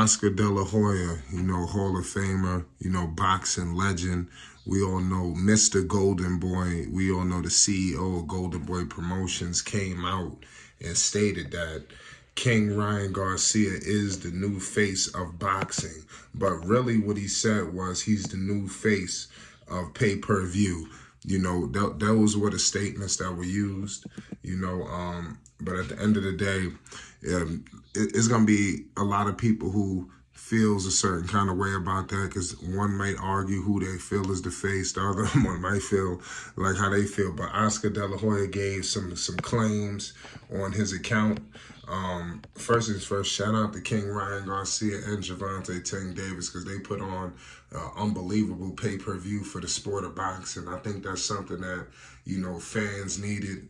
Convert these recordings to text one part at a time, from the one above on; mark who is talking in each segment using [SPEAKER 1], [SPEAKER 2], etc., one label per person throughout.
[SPEAKER 1] Oscar De La Hoya, Hall of Famer, boxing legend. We all know Mr. Golden Boy. We all know the CEO of Golden Boy Promotions came out and stated that King Ryan Garcia is the new face of boxing. But really what he said was he's the new face of pay-per-view. Those were the statements that were used, but at the end of the day, it's going to be a lot of people who feels a certain kind of way about that, because one might argue who they feel is the face, the other one might feel like how they feel. But Oscar De La Hoya gave some claims on his account. First things first, shout out to King Ryan Garcia and Gervonta Tank Davis, because they put on unbelievable pay-per-view for the sport of boxing. I think that's something that, fans needed.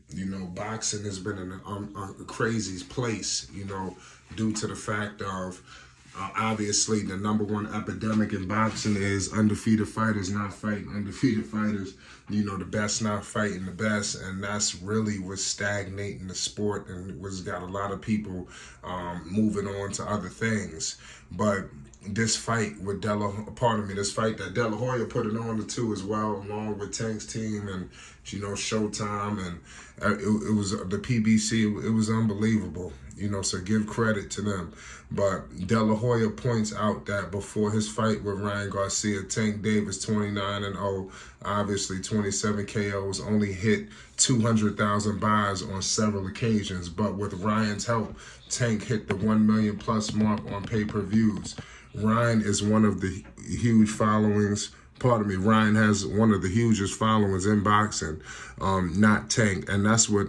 [SPEAKER 1] Boxing has been in a crazy place, due to the fact of, obviously, the #1 epidemic in boxing is undefeated fighters not fighting undefeated fighters. The best not fighting the best, and that's really what's stagnating the sport and what's got a lot of people moving on to other things. But this fight with this fight that De La Hoya put it on too as well, along with Tank's team and Showtime, and it was the PBC. It was unbelievable. So give credit to them. But De La Hoya points out that before his fight with Ryan Garcia, Tank Davis, 29-0, obviously 27 KOs, only hit 200,000 buys on several occasions. But with Ryan's help, Tank hit the 1 million plus mark on pay-per-views. Ryan is one of the huge followings. Ryan has one of the hugest followings in boxing, not Tank. And that's what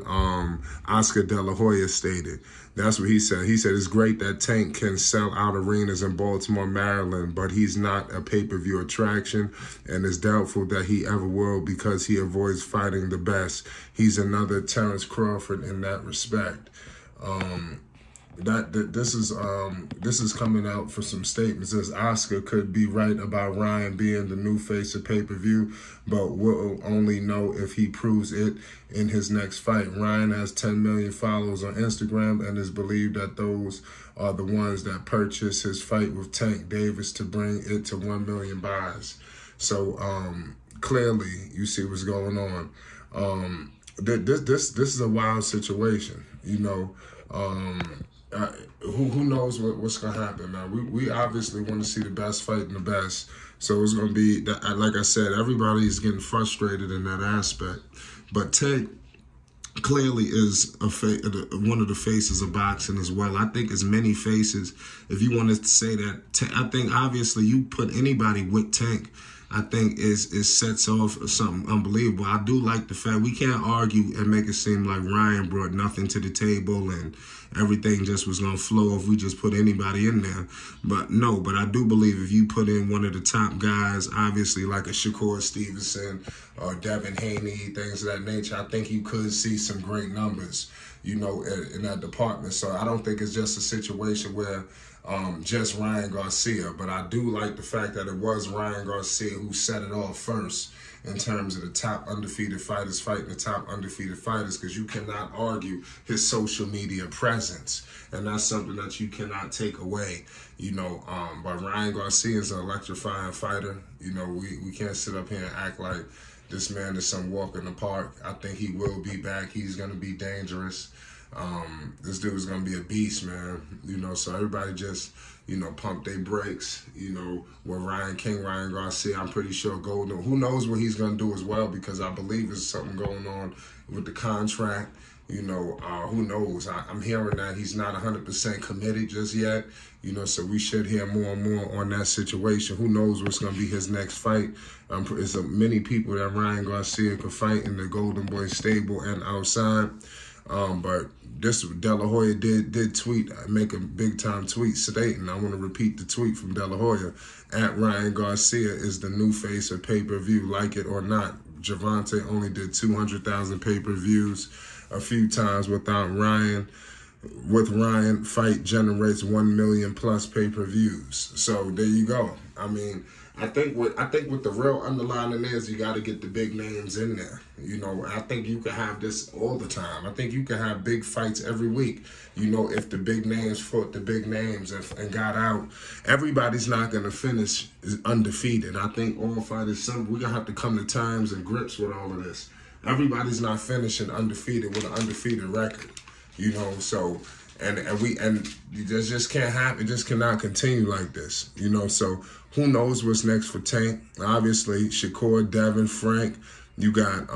[SPEAKER 1] Oscar De La Hoya stated. That's what he said. He said it's great that Tank can sell out arenas in Baltimore, Maryland, but he's not a pay-per-view attraction, and it's doubtful that he ever will because he avoids fighting the best. He's another Terrence Crawford in that respect. This is coming out for some statements. As Oscar could be right about Ryan being the new face of pay-per-view, but we'll only know if he proves it in his next fight. Ryan has 10 million followers on Instagram, and is believed that those are the ones that purchased his fight with Tank Davis to bring it to 1 million buys. So clearly, you see what's going on. This is a wild situation. Who knows what's going to happen now? We obviously want to see the best fighting the best. So it's going to be, like I said, everybody's getting frustrated in that aspect. But Tank clearly is one of the faces of boxing as well. I think as many faces, if you want to say that, I think obviously you put anybody with Tank, I think it sets off something unbelievable. I do like the fact we can't argue and make it seem like Ryan brought nothing to the table and everything just was going to flow if we just put anybody in there. But no, but I do believe if you put in one of the top guys, obviously like a Shakur Stevenson or Devin Haney, things of that nature, I think you could see some great numbers, in that department. So I don't think it's just a situation where just Ryan Garcia, but I do like the fact that it was Ryan Garcia who set it off first in terms of the top undefeated fighters fighting the top undefeated fighters, because you cannot argue his social media presence, and that's something that you cannot take away, but Ryan Garcia is an electrifying fighter. We can't sit up here and act like this man is some walk in the park. I think he will be back. He's going to be dangerous. This dude is going to be a beast, man. So everybody just, pump their brakes, with King Ryan Garcia. I'm pretty sure Golden, who knows what he's going to do as well, because I believe there's something going on with the contract. Who knows? I'm hearing that he's not 100% committed just yet, so we should hear more and more on that situation. Who knows what's going to be his next fight? There's many people that Ryan Garcia could fight in the Golden Boy stable and outside. But this De La Hoya did tweet, make a big-time tweet stating, I want to repeat the tweet from De La Hoya, at Ryan Garcia is the new face of pay-per-view, like it or not. Gervonta only did 200,000 pay-per-views a few times without Ryan. with Ryan fight generates 1 million plus pay-per-views. So there you go. I mean, I think what the real underlining is, you got to get the big names in there. You know, I think you can have this all the time. I think you can have big fights every week. You know, if the big names fought the big names and got out, everybody's not going to finish undefeated. I think all fighters, we're going to have to come to terms and grips with all of this. Everybody's not finishing undefeated with an undefeated record. You know, so and this just can't happen. It just cannot continue like this. You know, so who knows what's next for Tank? Obviously, Shakur, Devin, Frank. You got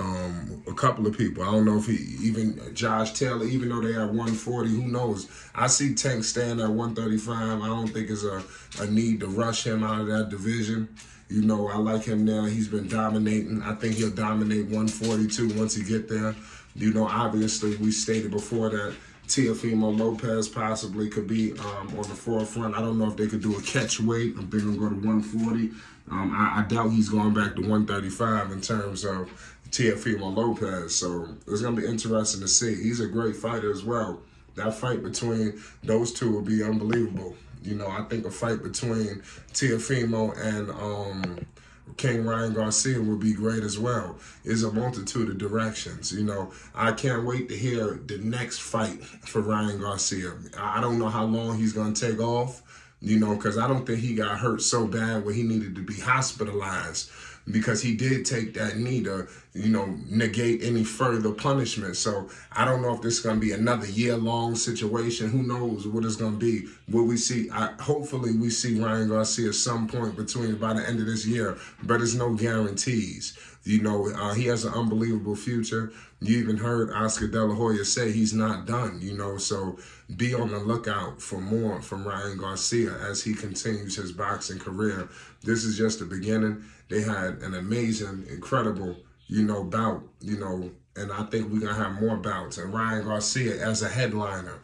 [SPEAKER 1] a couple of people. I don't know if even Josh Taylor, even though they at 140, who knows? I see Tank staying at 135. I don't think it's a need to rush him out of that division. You know, I like him now. He's been dominating. I think he'll dominate 142 once he get there. You know, obviously, we stated before that Teofimo Lopez possibly could be on the forefront. I don't know if they could do a catch weight. I'm thinking going to go to 140. I doubt he's going back to 135 in terms of Teofimo Lopez. So it's going to be interesting to see. He's a great fighter as well. That fight between those two will be unbelievable. You know, I think a fight between Teofimo and King Ryan Garcia would be great as well. There's a multitude of directions. You know, I can't wait to hear the next fight for Ryan Garcia. I don't know how long he's going to take off, you know, because I don't think he got hurt so bad where he needed to be hospitalized, because he did take that knee to, you know, negate any further punishment. So I don't know if this is going to be another year-long situation. Who knows what it's going to be. Will we see? Hopefully we see Ryan Garcia at some point by the end of this year, but there's no guarantees. You know, he has an unbelievable future. You even heard Oscar De La Hoya say he's not done, you know, so be on the lookout for more from Ryan Garcia as he continues his boxing career. This is just the beginning. They had an amazing, incredible, you know, bout, you know, and I think we're going to have more bouts. And Ryan Garcia as a headliner.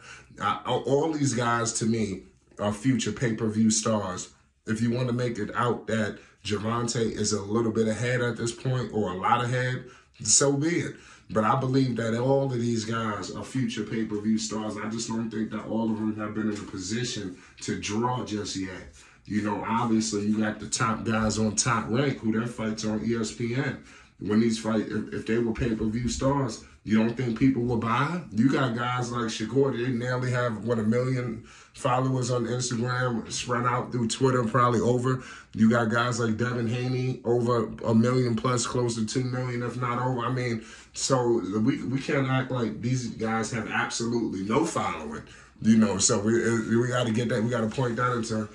[SPEAKER 1] All these guys, to me, are future pay-per-view stars. If you want to make it out that Gervonta is a little bit ahead at this point, or a lot ahead, so be it. But I believe that all of these guys are future pay-per-view stars. I just don't think that all of them have been in a position to draw just yet. You know, obviously, you got the top guys on Top Rank who their fights on ESPN. When these fights, if they were pay-per-view stars, you don't think people will buy? You got guys like Shakur, they nearly have, 1 million followers on Instagram, spread out through Twitter, probably over. You got guys like Devin Haney, over 1 million plus, close to 2 million, if not over. I mean, so we can't act like these guys have absolutely no following, you know. So we got to get that, we got to point that into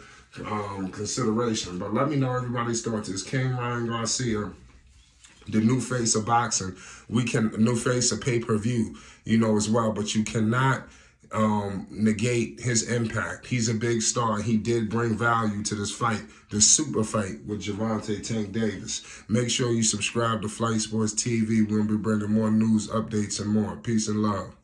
[SPEAKER 1] consideration. But let me know everybody's thoughts. Is King Ryan Garcia the new face of boxing? New face of pay-per-view, you know, as well. But you cannot negate his impact. He's a big star. He did bring value to this fight, the super fight with Gervonta Tank Davis. Make sure you subscribe to Flight Sports TV. We'll be bringing more news, updates, and more. Peace and love.